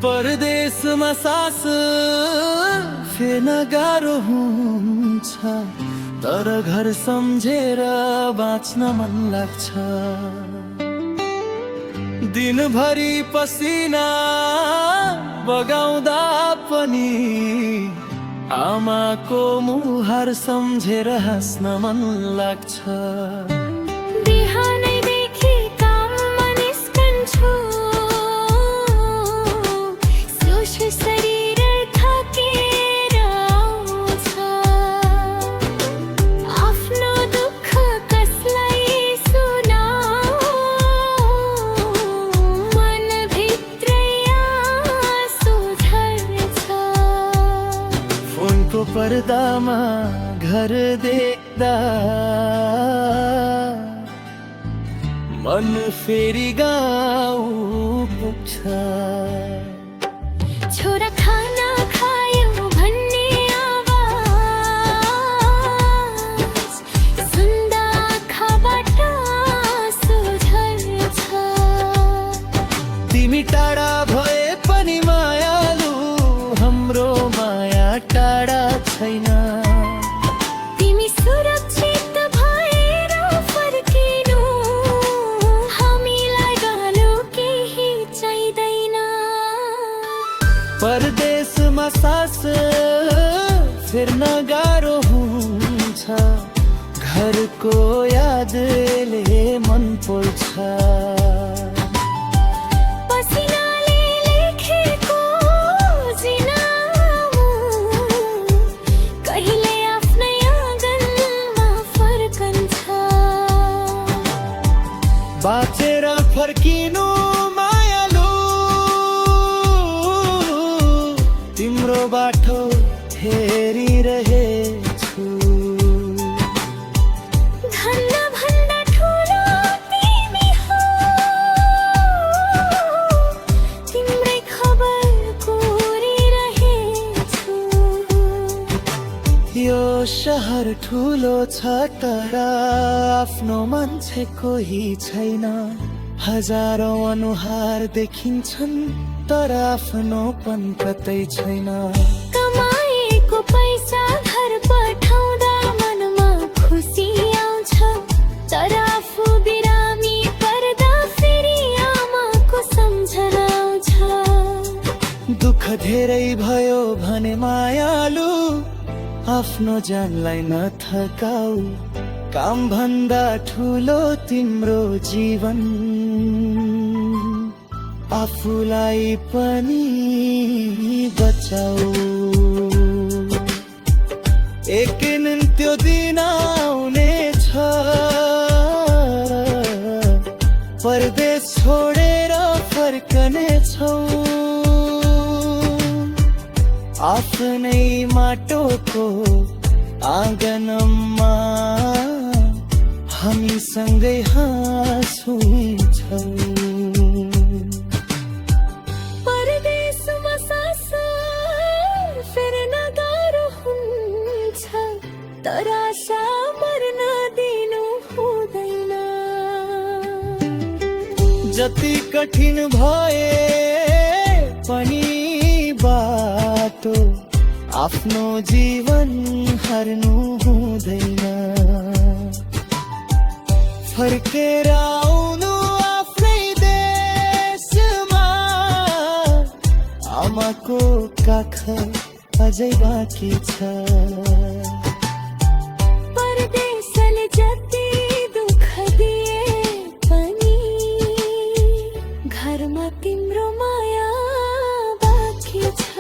परदेशमा सास फेर्न गाह्रो हुन्छ, तर घर सम्झेर बाँच्न मन लाग्छ। दिनभरि पसिना बगाउँदा पनि आमाको मुहार सम्झेर हाँस्न मन लाग्छ। बिहानैदेखि काममा निस्कन्छु, सोच शरीर थाकेर आउँछ। आफ्नो दुःख कसलाई सुनाऊ, मनभित्रै आँसु झर्छ। फोनको पर्दामा घर देख्दा मन फेरि गाउँ पुग्छ। छोरा खाना खायो भन्ने आवाज सुन्दा आँखाबाट आँसु झर्छ। तिमी टाढा भए पनि मायालु, हाम्रो माया टाढा छैन। तिमी सुरक्षित भएर फर्किनु, हामीलाई गालो केही चाहिँदैन। परदेशमा सास फेर्न गाह्रो हुन्छ, घरको यादले मन पोल्छ। पसिनाले लेखेको जिनाउ कहिले आफ्नै आँगनमा फर्कन्छ। बाँचेर फर्किनु मायालु, तिम्रो बाटो हेरिरहेछु। धन्न भन्दा ठुलो तिमी हौ, तिम्रै खबर कोरिरहेछु। यो शहर ठुलो छ तर आफ्नो मान्छे कोही छैन। हजारौं अनुहार देखिन्छन् तर आफ्नोपन कतै छैन। कमाएको पैसा घर पठाउँदा मनमा खुसी आउँछ, तर आफू बिरामी पर्दा फेरि आमाको सम्झना आउँछ। दुःख धेरै भयो भने मायालु, आफ्नो जानलाई नथकाऊ। काम भन्दा ठुलो तिम्रो जीवन, आफूलाई पनि बचाऊ। एक दिन त्यो दिन आउनेछ, परदेश छोडेर फर्कनेछौ। आफ्नै माटोको आँगनमा हामी सँगै हाँसौँ। परदेशमा सास फेर्न गाह्रो हुन्छ, तर आशा मर्न दिनु हुँदैन। जति कठिन भए पनि बाटो, आफ्नो जीवन हार्नु हुँदैन। फर्केर आउनु आफ्नै देशमा, आमाको काख अझै बाँकी छ। परदेशले जति दुःख दिए पनि घरमा तिम्रो माया बाँकी छ।